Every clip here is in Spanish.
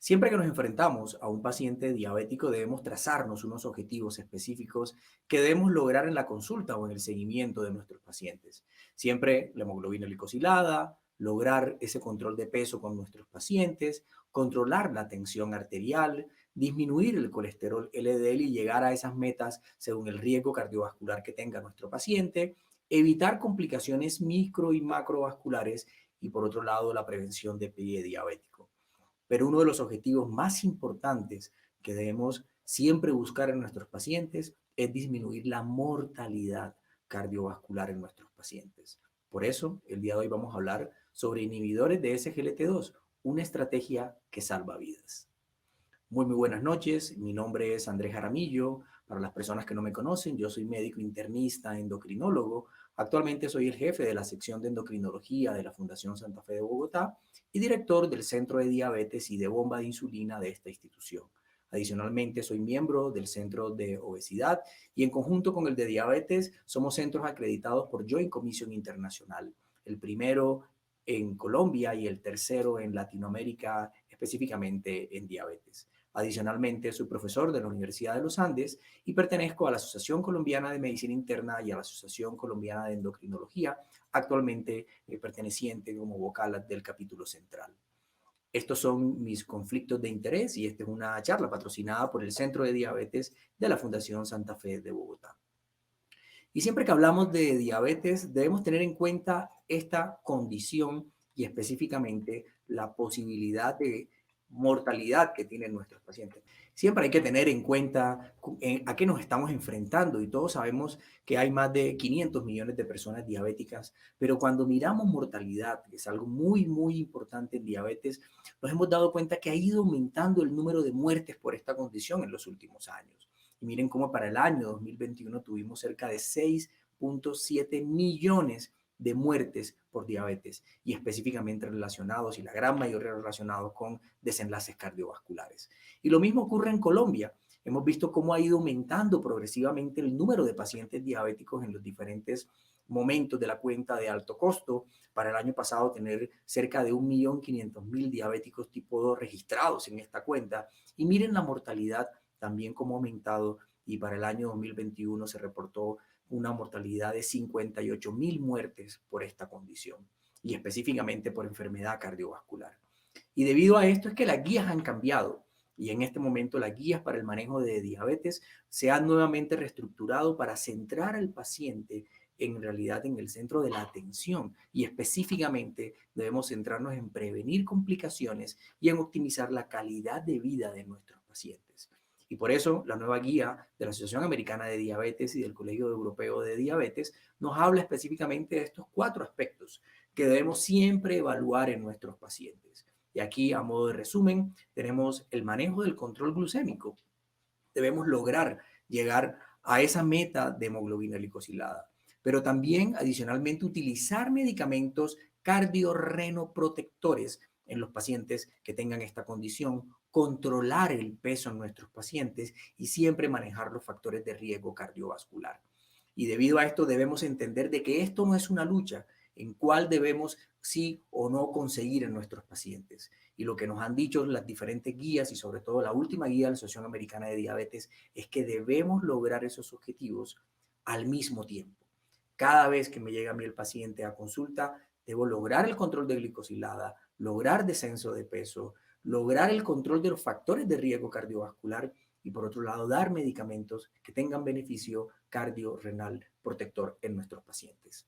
Siempre que nos enfrentamos a un paciente diabético debemos trazarnos unos objetivos específicos que debemos lograr en la consulta o en el seguimiento de nuestros pacientes. Siempre la hemoglobina glicosilada, lograr ese control de peso con nuestros pacientes, controlar la tensión arterial, disminuir el colesterol LDL y llegar a esas metas según el riesgo cardiovascular que tenga nuestro paciente, evitar complicaciones micro y macrovasculares y por otro lado la prevención de pie diabético. Pero uno de los objetivos más importantes que debemos siempre buscar en nuestros pacientes es disminuir la mortalidad cardiovascular en nuestros pacientes. Por eso, el día de hoy vamos a hablar sobre inhibidores de SGLT2, una estrategia que salva vidas. Muy buenas noches. Mi nombre es Andrés Jaramillo. Para las personas que no me conocen, yo soy médico internista, endocrinólogo. Actualmente soy el jefe de la sección de endocrinología de la Fundación Santa Fe de Bogotá y director del Centro de Diabetes y de Bomba de Insulina de esta institución. Adicionalmente, soy miembro del Centro de Obesidad y en conjunto con el de Diabetes somos centros acreditados por Joint Commission Internacional. El primero en Colombia y el tercero en Latinoamérica, específicamente en diabetes. Adicionalmente, soy profesor de la Universidad de los Andes y pertenezco a la Asociación Colombiana de Medicina Interna y a la Asociación Colombiana de Endocrinología, actualmente perteneciente como vocal del capítulo central. Estos son mis conflictos de interés y esta es una charla patrocinada por el Centro de Diabetes de la Fundación Santa Fe de Bogotá. Y siempre que hablamos de diabetes, debemos tener en cuenta esta condición y específicamente la posibilidad de mortalidad que tienen nuestros pacientes. Siempre hay que tener en cuenta a qué nos estamos enfrentando y todos sabemos que hay más de 500 millones de personas diabéticas, pero cuando miramos mortalidad, que es algo muy importante en diabetes, nos hemos dado cuenta que ha ido aumentando el número de muertes por esta condición en los últimos años. Y miren cómo para el año 2021 tuvimos cerca de 6.7 millones de muertes por diabetes y específicamente relacionados y la gran mayoría relacionados con desenlaces cardiovasculares. Y lo mismo ocurre en Colombia. Hemos visto cómo ha ido aumentando progresivamente el número de pacientes diabéticos en los diferentes momentos de la cuenta de alto costo. Para el año pasado tener cerca de 1.500.000 diabéticos tipo 2 registrados en esta cuenta. Y miren la mortalidad también como ha aumentado y para el año 2021 se reportó una mortalidad de 58.000 muertes por esta condición y específicamente por enfermedad cardiovascular. Y debido a esto es que las guías han cambiado y en este momento las guías para el manejo de diabetes se han nuevamente reestructurado para centrar al paciente en realidad en el centro de la atención y específicamente debemos centrarnos en prevenir complicaciones y en optimizar la calidad de vida de nuestros pacientes. Y por eso la nueva guía de la Asociación Americana de Diabetes y del Colegio Europeo de Diabetes nos habla específicamente de estos 4 aspectos que debemos siempre evaluar en nuestros pacientes. Y aquí, a modo de resumen, tenemos el manejo del control glucémico. Debemos lograr llegar a esa meta de hemoglobina glicosilada, pero también adicionalmente utilizar medicamentos cardiorrenoprotectores en los pacientes que tengan esta condición, controlar el peso en nuestros pacientes y siempre manejar los factores de riesgo cardiovascular. Y debido a esto debemos entender de que esto no es una lucha en cuál debemos sí o no conseguir en nuestros pacientes. Y lo que nos han dicho las diferentes guías y sobre todo la última guía de la Asociación Americana de Diabetes es que debemos lograr esos objetivos al mismo tiempo. Cada vez que me llega a mí el paciente a consulta, debo lograr el control de glicosilada, lograr descenso de peso, lograr el control de los factores de riesgo cardiovascular y por otro lado dar medicamentos que tengan beneficio cardiorrenal protector en nuestros pacientes.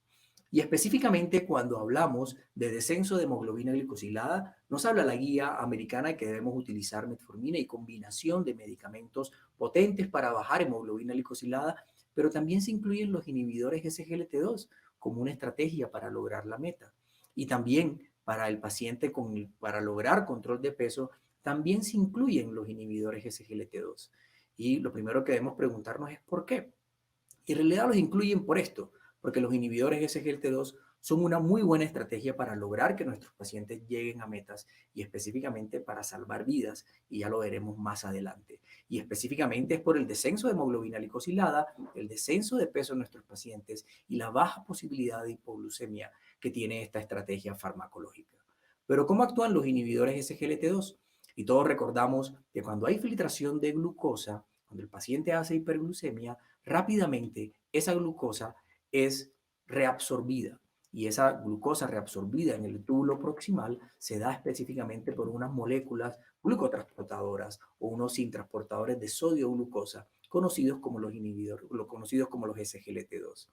Y específicamente cuando hablamos de descenso de hemoglobina glicosilada, nos habla la guía americana que debemos utilizar metformina y combinación de medicamentos potentes para bajar hemoglobina glicosilada, pero también se incluyen los inhibidores SGLT2 como una estrategia para lograr la meta. Y también para el paciente para lograr control de peso, también se incluyen los inhibidores SGLT2. Y lo primero que debemos preguntarnos es ¿por qué? Y en realidad los incluyen por esto, porque los inhibidores SGLT2 son una muy buena estrategia para lograr que nuestros pacientes lleguen a metas y específicamente para salvar vidas, y ya lo veremos más adelante. Y específicamente es por el descenso de hemoglobina glicosilada, el descenso de peso en nuestros pacientes y la baja posibilidad de hipoglucemia que tiene esta estrategia farmacológica. Pero ¿cómo actúan los inhibidores SGLT2? Y todos recordamos que cuando hay filtración de glucosa, cuando el paciente hace hiperglucemia, rápidamente esa glucosa es reabsorbida. Y esa glucosa reabsorbida en el túbulo proximal se da específicamente por unas moléculas glucotransportadoras o unos sintransportadores de sodio-glucosa, conocidos como los inhibidores, conocidos como los SGLT2.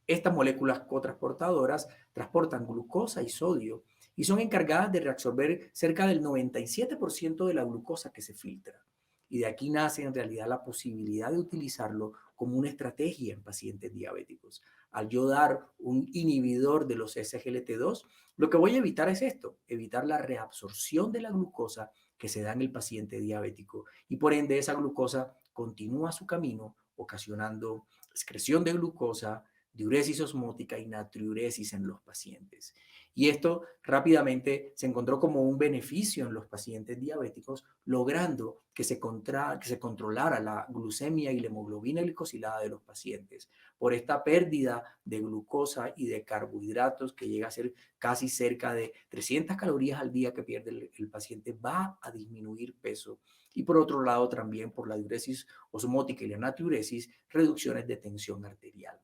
Estas moléculas cotransportadoras transportan glucosa y sodio y son encargadas de reabsorber cerca del 97% de la glucosa que se filtra. Y de aquí nace en realidad la posibilidad de utilizarlo como una estrategia en pacientes diabéticos. Al yo dar un inhibidor de los SGLT2, lo que voy a evitar es esto, evitar la reabsorción de la glucosa que se da en el paciente diabético. Y por ende esa glucosa continúa su camino, ocasionando excreción de glucosa, diuresis osmótica y natriuresis en los pacientes. Y esto rápidamente se encontró como un beneficio en los pacientes diabéticos, logrando que se controlara la glucemia y la hemoglobina glicosilada de los pacientes por esta pérdida de glucosa y de carbohidratos que llega a ser casi cerca de 300 calorías al día que pierde el paciente, va a disminuir peso. Y por otro lado, también por la diuresis osmótica y la natriuresis, reducciones de tensión arterial.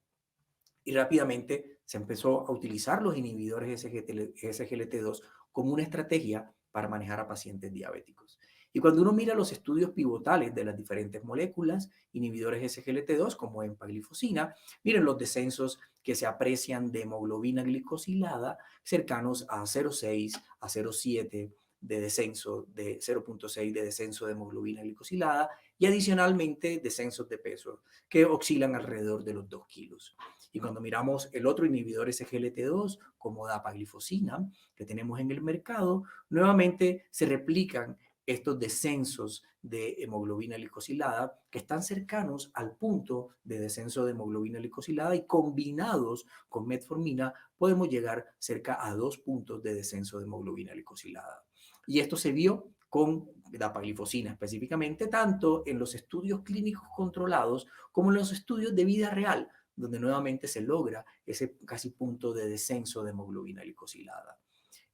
Y rápidamente se empezó a utilizar los inhibidores SGLT2 como una estrategia para manejar a pacientes diabéticos. Y cuando uno mira los estudios pivotales de las diferentes moléculas, inhibidores SGLT2 como empaglifosina, miren los descensos que se aprecian de hemoglobina glicosilada cercanos a 0,6 a 0,7 de descenso, de 0,6 de descenso de hemoglobina glicosilada y adicionalmente descensos de peso que oscilan alrededor de los 2 kilos. Y cuando miramos el otro inhibidor SGLT2, como dapaglifosina, que tenemos en el mercado, nuevamente se replican estos descensos de hemoglobina glicosilada que están cercanos al punto de descenso de hemoglobina glicosilada y combinados con metformina podemos llegar cerca a 2 puntos de descenso de hemoglobina glicosilada. Y esto se vio con dapaglifosina específicamente, tanto en los estudios clínicos controlados como en los estudios de vida real, donde nuevamente se logra ese casi punto de descenso de hemoglobina glicosilada.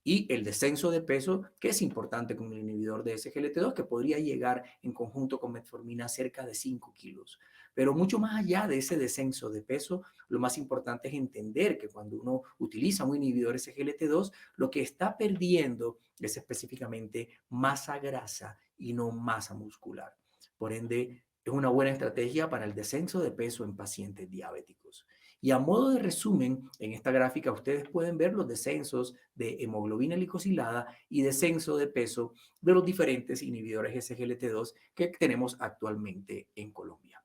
Y el descenso de peso, que es importante con el inhibidor de SGLT2, que podría llegar en conjunto con metformina a cerca de 5 kilos. Pero mucho más allá de ese descenso de peso, lo más importante es entender que cuando uno utiliza un inhibidor SGLT2, lo que está perdiendo es específicamente masa grasa y no masa muscular. Por ende, es una buena estrategia para el descenso de peso en pacientes diabéticos. Y a modo de resumen, en esta gráfica ustedes pueden ver los descensos de hemoglobina glicosilada y descenso de peso de los diferentes inhibidores SGLT2 que tenemos actualmente en Colombia.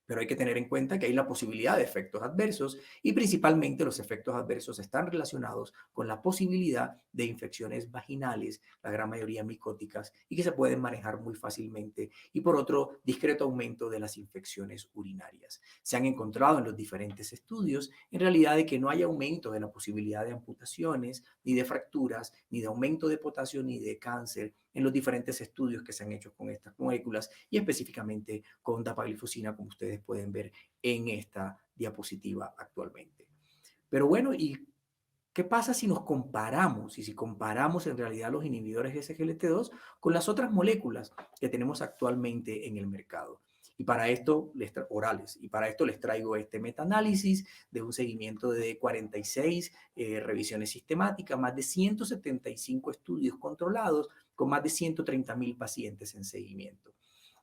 Pero hay que tener en cuenta que hay la posibilidad de efectos adversos y principalmente los efectos adversos están relacionados con la posibilidad de infecciones vaginales, la gran mayoría micóticas, y que se pueden manejar muy fácilmente, y por otro, discreto aumento de las infecciones urinarias. Se han encontrado en los diferentes estudios en realidad de que no hay aumento de la posibilidad de amputaciones, ni de fracturas, ni de aumento de potasio, ni de cáncer en los diferentes estudios que se han hecho con estas moléculas y específicamente con dapaglifosina, como ustedes pueden ver en esta diapositiva actualmente. Pero bueno, ¿y qué pasa si nos comparamos y si comparamos en realidad los inhibidores SGLT2 con las otras moléculas que tenemos actualmente en el mercado? Y para esto, orales, y para esto les traigo este metaanálisis de un seguimiento de 46 revisiones sistemáticas, más de 175 estudios controlados con más de 130,000 pacientes en seguimiento.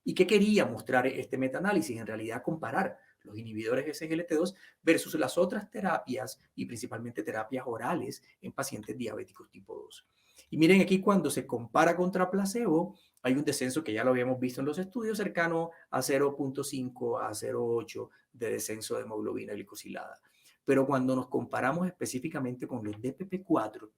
¿Y qué quería mostrar este metaanálisis? En realidad comparar los inhibidores SGLT2 versus las otras terapias y principalmente terapias orales en pacientes diabéticos tipo 2. Y miren aquí cuando se compara contra placebo, hay un descenso que ya lo habíamos visto en los estudios cercano a 0,5 a 0,8 de descenso de hemoglobina glicosilada. Pero cuando nos comparamos específicamente con los DPP4,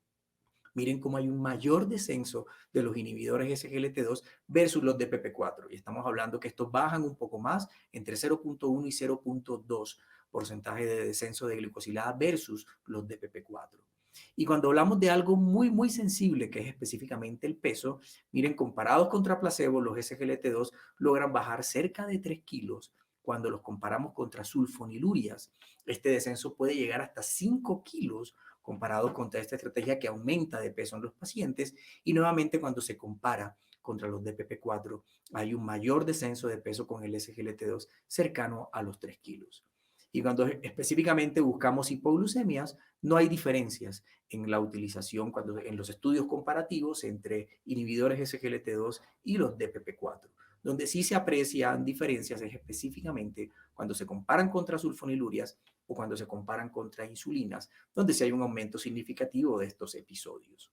miren cómo hay un mayor descenso de los inhibidores SGLT2 versus los DPP4. Y estamos hablando que estos bajan un poco más, entre 0,1 y 0,2 porcentaje de descenso de glicosilada versus los DPP4. Y cuando hablamos de algo muy, muy sensible, que es específicamente el peso, miren, comparados contra placebo, los SGLT2 logran bajar cerca de 3 kilos. Cuando los comparamos contra sulfonilurias, este descenso puede llegar hasta 5 kilos comparado contra esta estrategia que aumenta de peso en los pacientes. Y nuevamente cuando se compara contra los DPP-4, hay un mayor descenso de peso con el SGLT2 cercano a los 3 kilos. Y cuando específicamente buscamos hipoglucemias, no hay diferencias en la utilización en los estudios comparativos entre inhibidores SGLT2 y los DPP-4. Donde sí se aprecian diferencias es específicamente cuando se comparan contra sulfonilurias o cuando se comparan contra insulinas, donde sí hay un aumento significativo de estos episodios.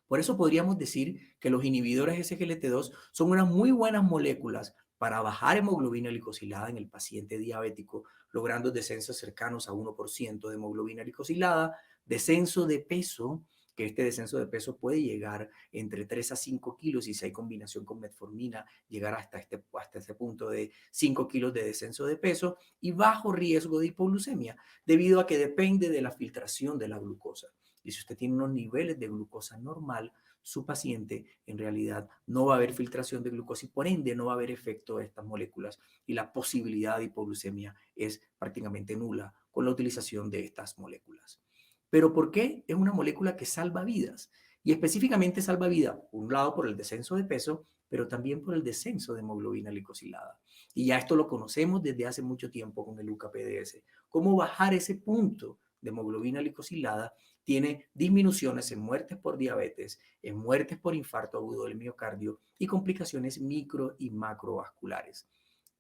Por eso podríamos decir que los inhibidores SGLT2 son unas muy buenas moléculas para bajar hemoglobina glicosilada en el paciente diabético, logrando descensos cercanos a 1% de hemoglobina glicosilada, descenso de peso, que este descenso de peso puede llegar entre 3 a 5 kilos y si hay combinación con metformina, llegar hasta este punto de 5 kilos de descenso de peso y bajo riesgo de hipoglucemia, debido a que depende de la filtración de la glucosa. Y si usted tiene unos niveles de glucosa normal, su paciente en realidad no va a haber filtración de glucosa y por ende no va a haber efecto de estas moléculas y la posibilidad de hipoglucemia es prácticamente nula con la utilización de estas moléculas. Pero ¿por qué es una molécula que salva vidas? Y específicamente salva vida, por un lado por el descenso de peso, pero también por el descenso de hemoglobina glicosilada. Y ya esto lo conocemos desde hace mucho tiempo con el UKPDS. Cómo bajar ese punto de hemoglobina glicosilada tiene disminuciones en muertes por diabetes, en muertes por infarto agudo del miocardio y complicaciones micro y macrovasculares.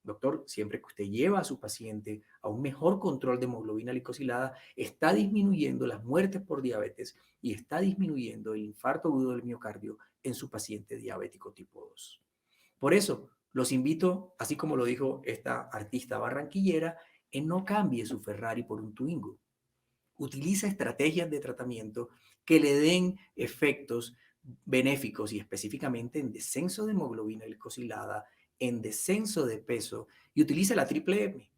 Doctor, siempre que usted lleva a su paciente a un mejor control de hemoglobina glicosilada, está disminuyendo las muertes por diabetes y está disminuyendo el infarto agudo del miocardio en su paciente diabético tipo 2. Por eso, los invito, así como lo dijo esta artista barranquillera, en no cambie su Ferrari por un Twingo. Utiliza estrategias de tratamiento que le den efectos benéficos y específicamente en descenso de hemoglobina glicosilada, en descenso de peso y utilice la triple M.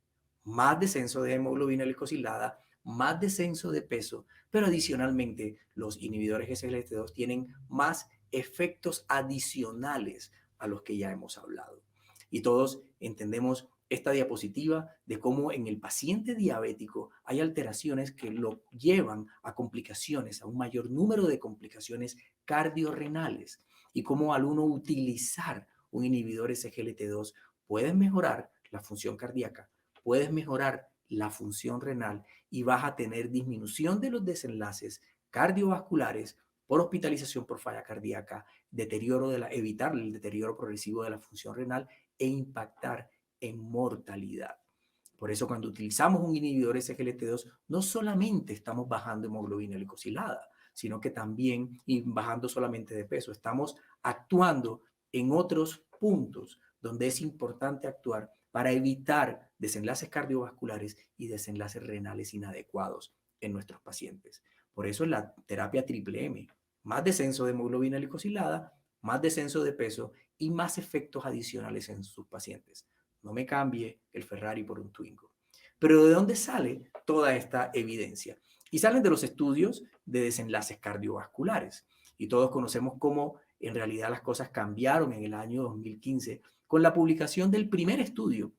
Más descenso de hemoglobina glicosilada, más descenso de peso, pero adicionalmente los inhibidores SGLT2 tienen más efectos adicionales a los que ya hemos hablado. Y todos entendemos esta diapositiva de cómo en el paciente diabético hay alteraciones que lo llevan a complicaciones, a un mayor número de complicaciones cardiorrenales y cómo al uno utilizar un inhibidor SGLT2 puedes mejorar la función cardíaca, puedes mejorar la función renal y vas a tener disminución de los desenlaces cardiovasculares por hospitalización por falla cardíaca, evitar el deterioro progresivo de la función renal e impactar en mortalidad. Por eso cuando utilizamos un inhibidor SGLT2 no solamente estamos bajando hemoglobina glicosilada, sino que también y bajando solamente de peso, estamos actuando en otros puntos donde es importante actuar para evitar desenlaces cardiovasculares y desenlaces renales inadecuados en nuestros pacientes. Por eso la terapia triple M, más descenso de hemoglobina glicosilada, más descenso de peso y más efectos adicionales en sus pacientes. No me cambie el Ferrari por un Twingo. Pero ¿de dónde sale toda esta evidencia? Y salen de los estudios de desenlaces cardiovasculares. Y todos conocemos cómo en realidad las cosas cambiaron en el año 2015 con la publicación del primer estudio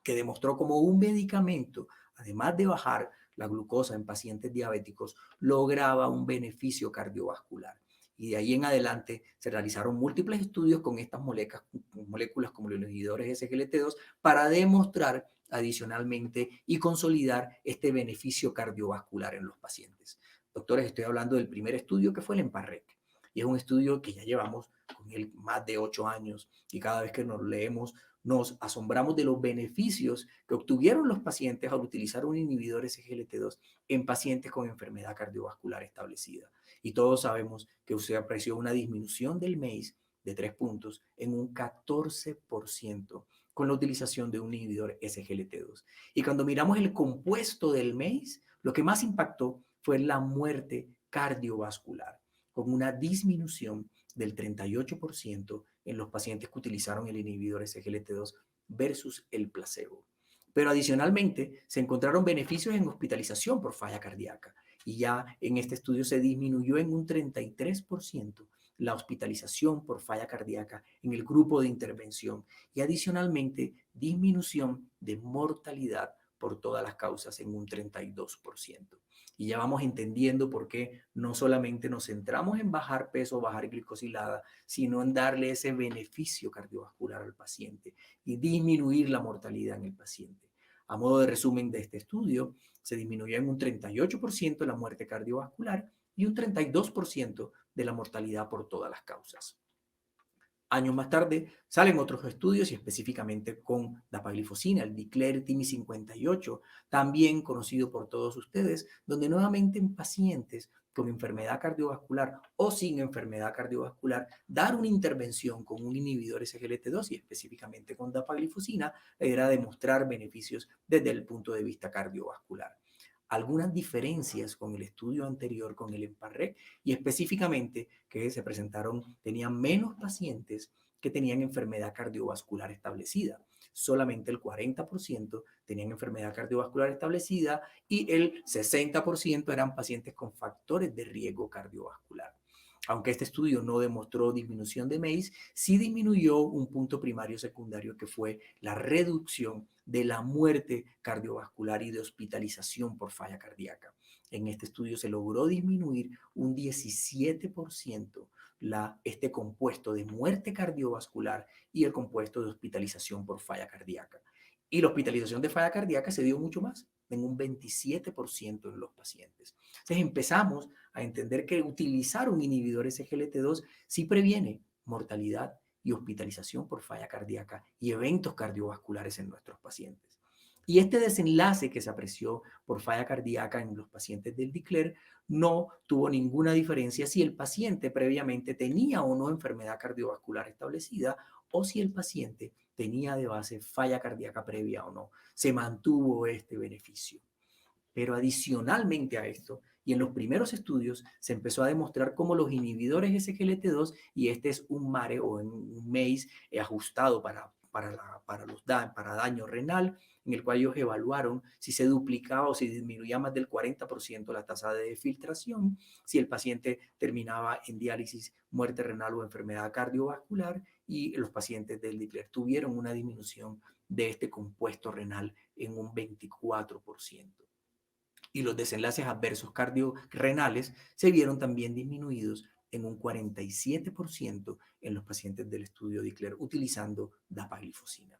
que demostró cómo un medicamento, además de bajar la glucosa en pacientes diabéticos, lograba un beneficio cardiovascular. Y de ahí en adelante se realizaron múltiples estudios con estas moléculas como los inhibidores SGLT2 para demostrar adicionalmente y consolidar este beneficio cardiovascular en los pacientes. Doctores, estoy hablando del primer estudio que fue el EMPARREC. Y es un estudio que ya llevamos con él más de 8 años y cada vez que nos leemos nos asombramos de los beneficios que obtuvieron los pacientes al utilizar un inhibidor SGLT2 en pacientes con enfermedad cardiovascular establecida. Y todos sabemos que se apreció una disminución del MACE de 3 puntos en un 14% con la utilización de un inhibidor SGLT2. Y cuando miramos el compuesto del MACE, lo que más impactó fue la muerte cardiovascular, con una disminución del 38% en los pacientes que utilizaron el inhibidor SGLT2 versus el placebo. Pero adicionalmente se encontraron beneficios en hospitalización por falla cardíaca y ya en este estudio se disminuyó en un 33% la hospitalización por falla cardíaca en el grupo de intervención y adicionalmente disminución de mortalidad por todas las causas en un 32%. Y ya vamos entendiendo por qué no solamente nos centramos en bajar peso, bajar glicosilada, sino en darle ese beneficio cardiovascular al paciente y disminuir la mortalidad en el paciente. A modo de resumen de este estudio, se disminuyó en un 38% la muerte cardiovascular y un 32% de la mortalidad por todas las causas. Años más tarde salen otros estudios y específicamente con dapaglifosina, el Declare-TIMI 58, también conocido por todos ustedes, donde nuevamente en pacientes con enfermedad cardiovascular o sin enfermedad cardiovascular, dar una intervención con un inhibidor SGLT2 y específicamente con dapaglifosina era demostrar beneficios desde el punto de vista cardiovascular. Algunas diferencias con el estudio anterior, con el EMPA-REC, y específicamente que se presentaron, tenían menos pacientes que tenían enfermedad cardiovascular establecida. Solamente el 40% tenían enfermedad cardiovascular establecida y el 60% eran pacientes con factores de riesgo cardiovascular. Aunque este estudio no demostró disminución de MACE, sí disminuyó un punto primario secundario que fue la reducción de la muerte cardiovascular y de hospitalización por falla cardíaca. En este estudio se logró disminuir un 17% este compuesto de muerte cardiovascular y el compuesto de hospitalización por falla cardíaca. Y la hospitalización de falla cardíaca se dio mucho más, en un 27% en los pacientes. Entonces empezamos a entender que utilizar un inhibidor SGLT2 sí previene mortalidad y hospitalización por falla cardíaca y eventos cardiovasculares en nuestros pacientes. Y este desenlace que se apreció por falla cardíaca en los pacientes del Declare no tuvo ninguna diferencia si el paciente previamente tenía o no enfermedad cardiovascular establecida o si el paciente tenía de base falla cardíaca previa o no. Se mantuvo este beneficio. Pero adicionalmente a esto, y en los primeros estudios, se empezó a demostrar cómo los inhibidores SGLT2, y este es un MARE o un MACE ajustado para daño renal, en el cual ellos evaluaron si se duplicaba o si disminuía más del 40% la tasa de filtración, si el paciente terminaba en diálisis, muerte renal o enfermedad cardiovascular, y los pacientes del Declare tuvieron una disminución de este compuesto renal en un 24%. Y los desenlaces adversos cardiorrenales se vieron también disminuidos en un 47% en los pacientes del estudio Declare utilizando dapaglifosina.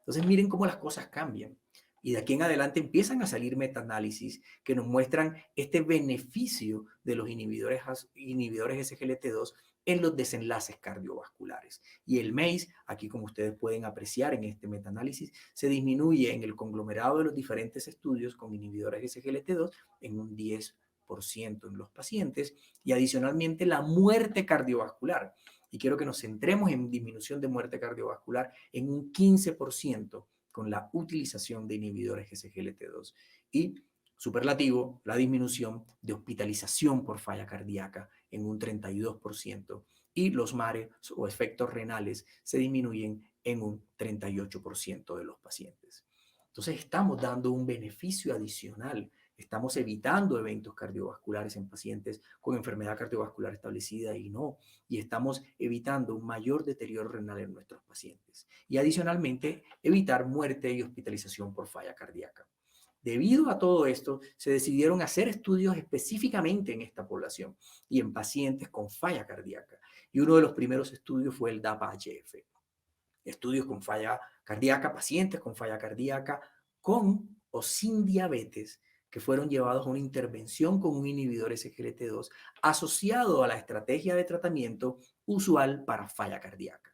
Entonces miren cómo las cosas cambian. Y de aquí en adelante empiezan a salir metaanálisis que nos muestran este beneficio de los inhibidores SGLT2 en los desenlaces cardiovasculares. Y el MACE, aquí como ustedes pueden apreciar en este metaanálisis, se disminuye en el conglomerado de los diferentes estudios con inhibidores SGLT2 en un 10% en los pacientes y adicionalmente la muerte cardiovascular. Y quiero que nos centremos en disminución de muerte cardiovascular en un 15% con la utilización de inhibidores SGLT2 y superlativo, la disminución de hospitalización por falla cardíaca en un 32% y los mares o efectos renales se disminuyen en un 38% de los pacientes. Entonces estamos dando un beneficio adicional, estamos evitando eventos cardiovasculares en pacientes con enfermedad cardiovascular establecida y estamos evitando un mayor deterioro renal en nuestros pacientes. Y adicionalmente, evitar muerte y hospitalización por falla cardíaca. Debido a todo esto, se decidieron hacer estudios específicamente en esta población y en pacientes con falla cardíaca. Y uno de los primeros estudios fue el DAPA-HF. Estudios con falla cardíaca, pacientes con falla cardíaca, con o sin diabetes, que fueron llevados a una intervención con un inhibidor SGLT2 asociado a la estrategia de tratamiento usual para falla cardíaca.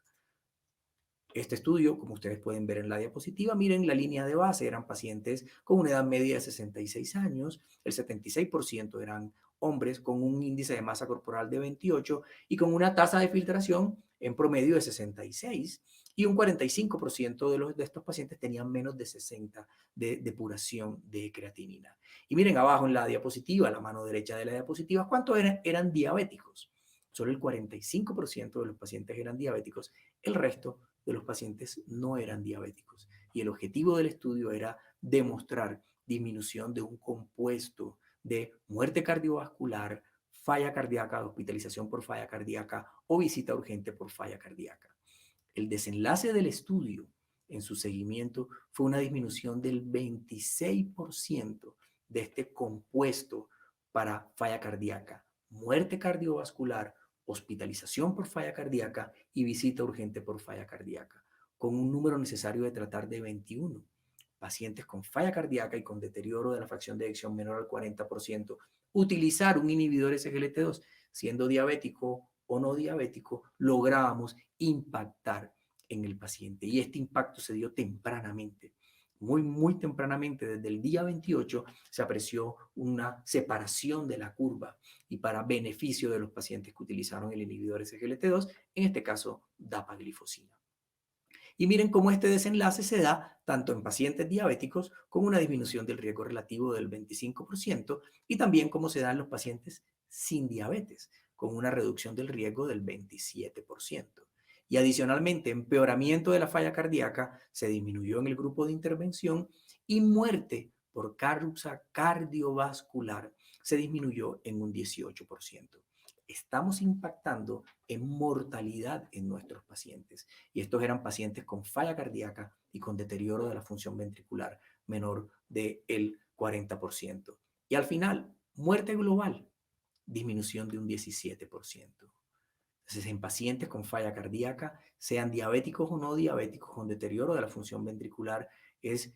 Este estudio, como ustedes pueden ver en la diapositiva, miren la línea de base, eran pacientes con una edad media de 66 años, el 76% eran hombres con un índice de masa corporal de 28 y con una tasa de filtración en promedio de 66 y un 45% de estos pacientes tenían menos de 60 de depuración de creatinina. Y miren abajo en la diapositiva, la mano derecha de la diapositiva, ¿cuántos eran diabéticos? Solo el 45% de los pacientes eran diabéticos, el resto de los pacientes no eran diabéticos. Y el objetivo del estudio era demostrar disminución de un compuesto de muerte cardiovascular, falla cardíaca, hospitalización por falla cardíaca o visita urgente por falla cardíaca. El desenlace del estudio en su seguimiento fue una disminución del 26% de este compuesto para falla cardíaca, muerte cardiovascular, hospitalización por falla cardíaca y visita urgente por falla cardíaca, con un número necesario de tratar de 21. Pacientes con falla cardíaca y con deterioro de la fracción de eyección menor al 40%, utilizar un inhibidor SGLT2, siendo diabético o no diabético, lográbamos impactar en el paciente. Y este impacto se dio tempranamente. Muy tempranamente, desde el día 28, se apreció una separación de la curva y para beneficio de los pacientes que utilizaron el inhibidor SGLT2, en este caso, dapaglifosina. Y miren cómo este desenlace se da tanto en pacientes diabéticos con una disminución del riesgo relativo del 25% y también cómo se da en los pacientes sin diabetes con una reducción del riesgo del 27%. Y adicionalmente, empeoramiento de la falla cardíaca se disminuyó en el grupo de intervención y muerte por causa cardiovascular se disminuyó en un 18%. Estamos impactando en mortalidad en nuestros pacientes. Y estos eran pacientes con falla cardíaca y con deterioro de la función ventricular menor del 40%. Y al final, muerte global, disminución de un 17%. Entonces, en pacientes con falla cardíaca, sean diabéticos o no diabéticos con deterioro de la función ventricular, es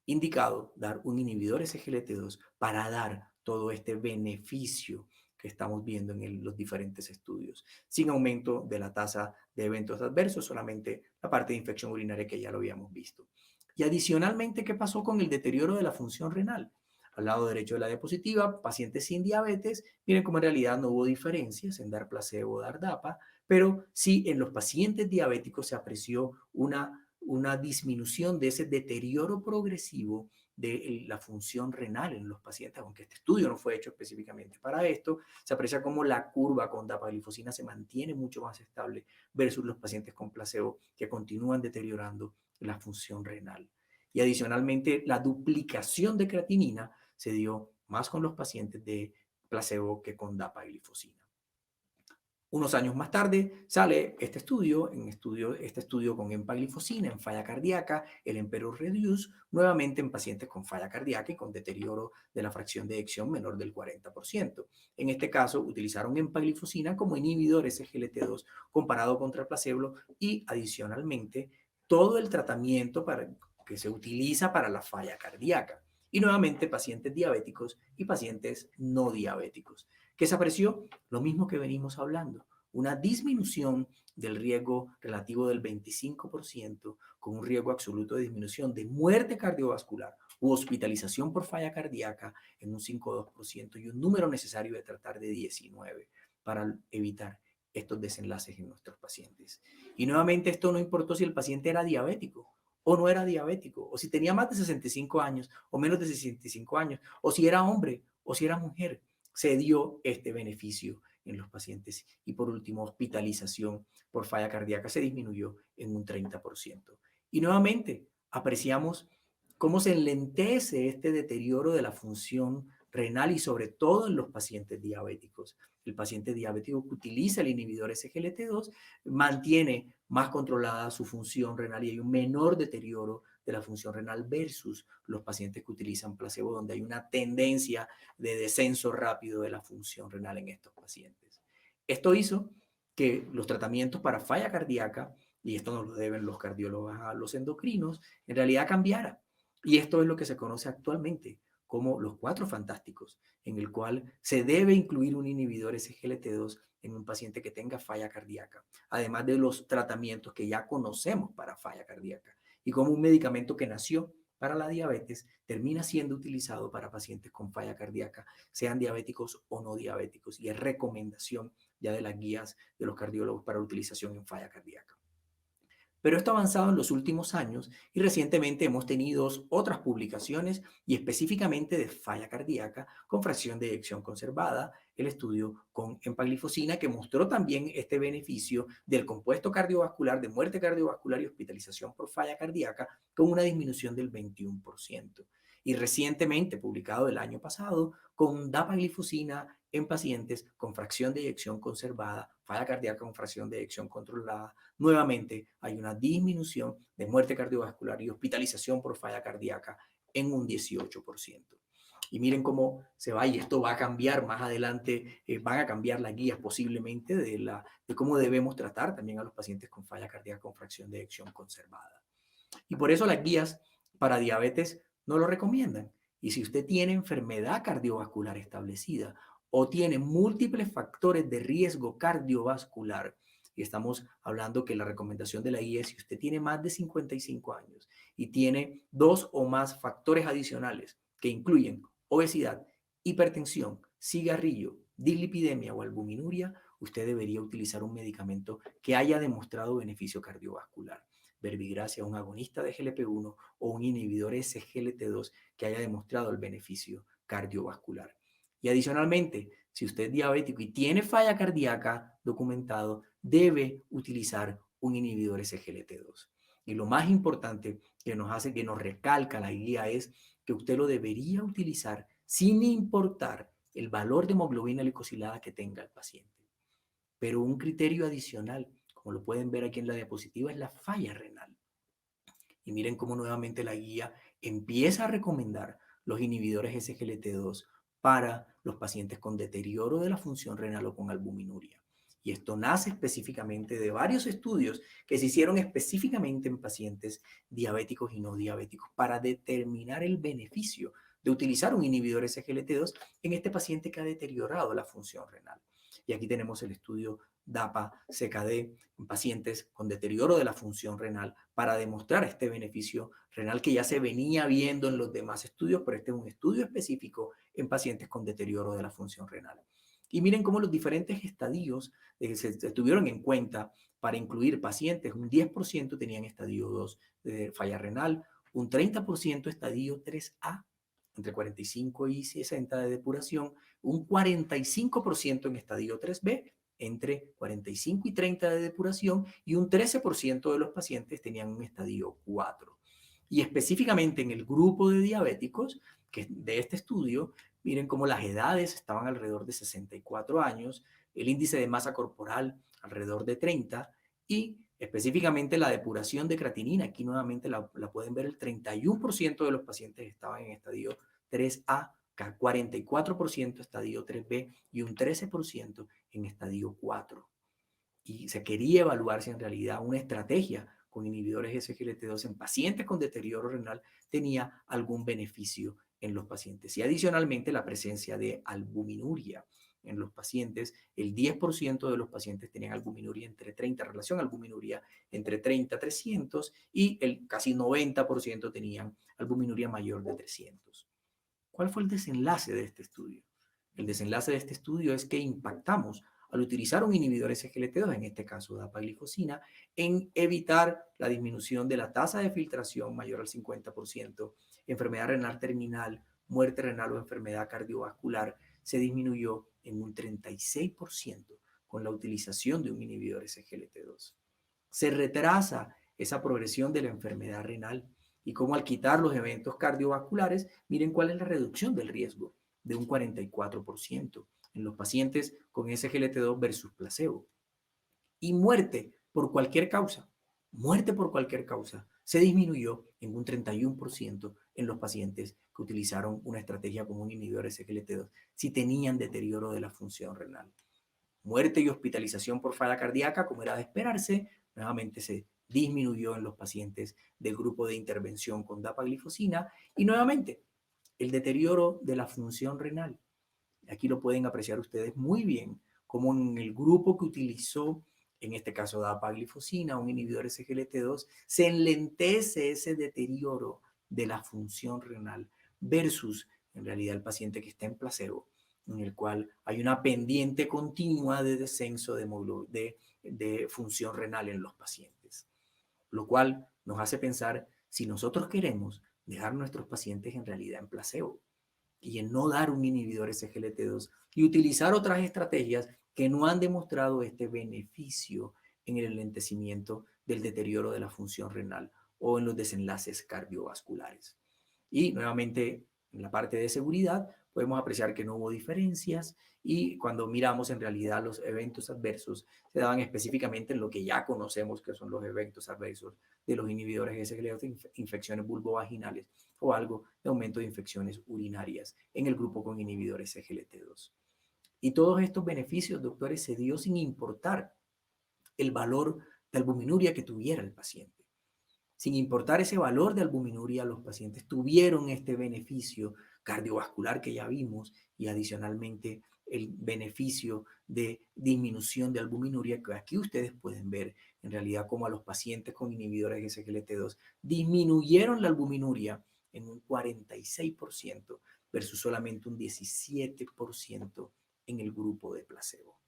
indicado dar un inhibidor SGLT2 para dar todo este beneficio que estamos viendo en los diferentes estudios, sin aumento de la tasa de eventos adversos, solamente la parte de infección urinaria que ya lo habíamos visto. Y adicionalmente, ¿qué pasó con el deterioro de la función renal? Al lado derecho de la diapositiva, pacientes sin diabetes, miren cómo en realidad no hubo diferencias en dar placebo o dar DAPA, pero sí en los pacientes diabéticos se apreció una disminución de ese deterioro progresivo de la función renal en los pacientes, aunque este estudio no fue hecho específicamente para esto, se aprecia como la curva con dapaglifosina se mantiene mucho más estable versus los pacientes con placebo que continúan deteriorando la función renal. Y adicionalmente, la duplicación de creatinina se dio más con los pacientes de placebo que con dapaglifosina. Unos años más tarde sale este estudio con empaglifosina en falla cardíaca, el Emperor Reduce, nuevamente en pacientes con falla cardíaca y con deterioro de la fracción de eyección menor del 40%. En este caso, utilizaron empaglifosina como inhibidor SGLT2 comparado contra el placebo y adicionalmente todo el tratamiento que se utiliza para la falla cardíaca. Y nuevamente pacientes diabéticos y pacientes no diabéticos. ¿Qué se apreció? Lo mismo que venimos hablando, una disminución del riesgo relativo del 25% con un riesgo absoluto de disminución de muerte cardiovascular u hospitalización por falla cardíaca en un 5,2% y un número necesario de tratar de 19 para evitar estos desenlaces en nuestros pacientes. Y nuevamente esto no importó si el paciente era diabético o no era diabético, o si tenía más de 65 años o menos de 65 años, o si era hombre o si era mujer se dio este beneficio en los pacientes. Y por último, hospitalización por falla cardíaca se disminuyó en un 30%. Y nuevamente, apreciamos cómo se enlentece este deterioro de la función renal y sobre todo en los pacientes diabéticos. El paciente diabético que utiliza el inhibidor SGLT2 mantiene más controlada su función renal y hay un menor deterioro de la función renal versus los pacientes que utilizan placebo, donde hay una tendencia de descenso rápido de la función renal en estos pacientes. Esto hizo que los tratamientos para falla cardíaca, y esto nos lo deben los cardiólogos a los endocrinos, en realidad cambiara. Y esto es lo que se conoce actualmente como los cuatro fantásticos, en el cual se debe incluir un inhibidor SGLT2 en un paciente que tenga falla cardíaca, además de los tratamientos que ya conocemos para falla cardíaca, y como un medicamento que nació para la diabetes termina siendo utilizado para pacientes con falla cardíaca, sean diabéticos o no diabéticos, y es recomendación ya de las guías de los cardiólogos para utilización en falla cardíaca. Pero esto ha avanzado en los últimos años y recientemente hemos tenido otras publicaciones y específicamente de falla cardíaca con fracción de eyección conservada, el estudio con empaglifosina que mostró también este beneficio del compuesto cardiovascular de muerte cardiovascular y hospitalización por falla cardíaca con una disminución del 21%. y recientemente publicado el año pasado con dapaglifosina en pacientes con fracción de eyección conservada, falla cardíaca con fracción de eyección controlada. Nuevamente hay una disminución de muerte cardiovascular y hospitalización por falla cardíaca en un 18%. Y miren cómo se va, y esto va a cambiar más adelante, van a cambiar las guías posiblemente de cómo debemos tratar también a los pacientes con falla cardíaca con fracción de eyección conservada. Y por eso las guías para diabetes no lo recomiendan. Y si usted tiene enfermedad cardiovascular establecida o tiene múltiples factores de riesgo cardiovascular, y estamos hablando que la recomendación de la guía es si usted tiene más de 55 años y tiene dos o más factores adicionales que incluyen obesidad, hipertensión, cigarrillo, dislipidemia o albuminuria, usted debería utilizar un medicamento que haya demostrado beneficio cardiovascular. Verbigracia, un agonista de GLP-1 o un inhibidor SGLT2 que haya demostrado el beneficio cardiovascular. Y adicionalmente, si usted es diabético y tiene falla cardíaca documentado, debe utilizar un inhibidor SGLT2. Y lo más importante que nos hace, que nos recalca la guía es que usted lo debería utilizar sin importar el valor de hemoglobina glicosilada que tenga el paciente. Pero un criterio adicional, como lo pueden ver aquí en la diapositiva, es la falla renal. Y miren cómo nuevamente la guía empieza a recomendar los inhibidores SGLT2 para los pacientes con deterioro de la función renal o con albuminuria. Y esto nace específicamente de varios estudios que se hicieron específicamente en pacientes diabéticos y no diabéticos para determinar el beneficio de utilizar un inhibidor SGLT2 en este paciente que ha deteriorado la función renal. Y aquí tenemos el estudio DAPA-CKD en pacientes con deterioro de la función renal para demostrar este beneficio renal que ya se venía viendo en los demás estudios, pero este es un estudio específico en pacientes con deterioro de la función renal. Y miren cómo los diferentes estadios se tuvieron en cuenta para incluir pacientes. Un 10% tenían estadio 2 de falla renal, un 30% estadio 3A, entre 45 y 60 de depuración, un 45% en estadio 3B, entre 45 y 30 de depuración, y un 13% de los pacientes tenían un estadio 4. Y específicamente en el grupo de diabéticos que de este estudio, miren cómo las edades estaban alrededor de 64 años, el índice de masa corporal alrededor de 30 y específicamente la depuración de creatinina. Aquí nuevamente la pueden ver, el 31% de los pacientes estaban en estadio 3A, 44% estadio 3B y un 13% en estadio 4. Y se quería evaluar si en realidad una estrategia con inhibidores SGLT2 en pacientes con deterioro renal tenía algún beneficio en los pacientes. Y adicionalmente la presencia de albuminuria en los pacientes. El 10% de los pacientes tenían albuminuria entre 30, relación albuminuria entre 30 a 300 y el casi 90% tenían albuminuria mayor de 300. ¿Cuál fue el desenlace de este estudio? El desenlace de este estudio es que impactamos al utilizar un inhibidor SGLT2, en este caso dapaglifosina, en evitar la disminución de la tasa de filtración mayor al 50%, enfermedad renal terminal, muerte renal o enfermedad cardiovascular, se disminuyó en un 36% con la utilización de un inhibidor SGLT2. Se retrasa esa progresión de la enfermedad renal y cómo al quitar los eventos cardiovasculares, miren cuál es la reducción del riesgo de un 44% en los pacientes con SGLT2 versus placebo. Y muerte por cualquier causa, se disminuyó en un 31% en los pacientes que utilizaron una estrategia como un inhibidor SGLT2 si tenían deterioro de la función renal. Muerte y hospitalización por falla cardíaca, como era de esperarse, nuevamente se disminuyó en los pacientes del grupo de intervención con dapaglifosina y nuevamente el deterioro de la función renal. Aquí lo pueden apreciar ustedes muy bien, como en el grupo que utilizó, en este caso dapaglifosina, un inhibidor SGLT2, se enlentece ese deterioro de la función renal versus en realidad el paciente que está en placebo, en el cual hay una pendiente continua de descenso de función renal en los pacientes, lo cual nos hace pensar si nosotros queremos dejar a nuestros pacientes en realidad en placebo y en no dar un inhibidor SGLT2 y utilizar otras estrategias que no han demostrado este beneficio en el enlentecimiento del deterioro de la función renal o en los desenlaces cardiovasculares. Y nuevamente, en la parte de seguridad, podemos apreciar que no hubo diferencias y cuando miramos en realidad los eventos adversos se daban específicamente en lo que ya conocemos que son los eventos adversos de los inhibidores SGLT2, infecciones vulvovaginales o algo de aumento de infecciones urinarias en el grupo con inhibidores SGLT2. Y todos estos beneficios, doctores, se dio sin importar el valor de albuminuria que tuviera el paciente. Sin importar ese valor de albuminuria, los pacientes tuvieron este beneficio cardiovascular que ya vimos y adicionalmente el beneficio de disminución de albuminuria que aquí ustedes pueden ver en realidad como a los pacientes con inhibidores de SGLT2 disminuyeron la albuminuria en un 46% versus solamente un 17% en el grupo de placebo.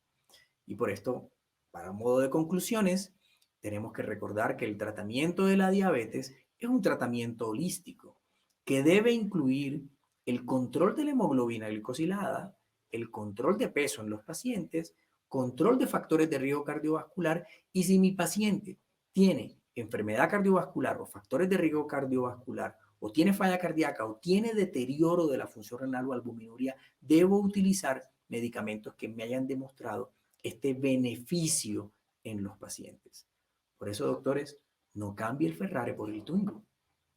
Y por esto, para modo de conclusiones, tenemos que recordar que el tratamiento de la diabetes es un tratamiento holístico que debe incluir el control de la hemoglobina glicosilada, el control de peso en los pacientes, control de factores de riesgo cardiovascular y si mi paciente tiene enfermedad cardiovascular o factores de riesgo cardiovascular o tiene falla cardíaca o tiene deterioro de la función renal o albuminuria, debo utilizar medicamentos que me hayan demostrado este beneficio en los pacientes. Por eso, doctores, no cambie el Ferrari por el Twingo.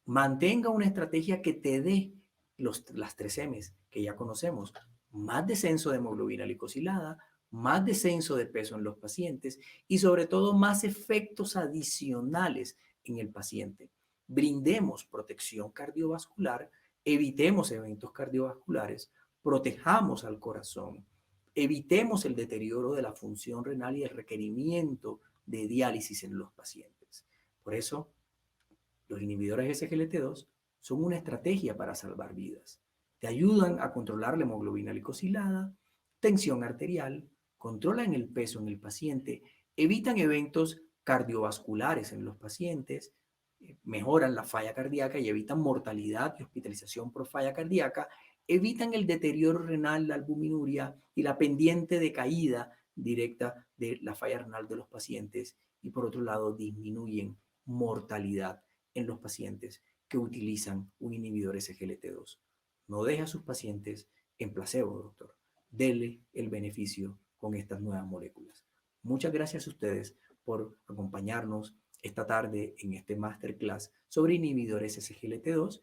Mantenga una estrategia que te dé las 3 M's que ya conocemos. Más descenso de hemoglobina glicosilada, más descenso de peso en los pacientes y sobre todo más efectos adicionales en el paciente. Brindemos protección cardiovascular, evitemos eventos cardiovasculares, protejamos al corazón, evitemos el deterioro de la función renal y el requerimiento de diálisis en los pacientes. Por eso, los inhibidores SGLT2 son una estrategia para salvar vidas. Te ayudan a controlar la hemoglobina glicosilada, tensión arterial, controlan el peso en el paciente, evitan eventos cardiovasculares en los pacientes, mejoran la falla cardíaca y evitan mortalidad y hospitalización por falla cardíaca, evitan el deterioro renal, la albuminuria y la pendiente de caída directa de la falla renal de los pacientes y por otro lado disminuyen mortalidad en los pacientes que utilizan un inhibidor SGLT2. No deje a sus pacientes en placebo, doctor. Dele el beneficio con estas nuevas moléculas. Muchas gracias a ustedes por acompañarnos esta tarde en este masterclass sobre inhibidores SGLT2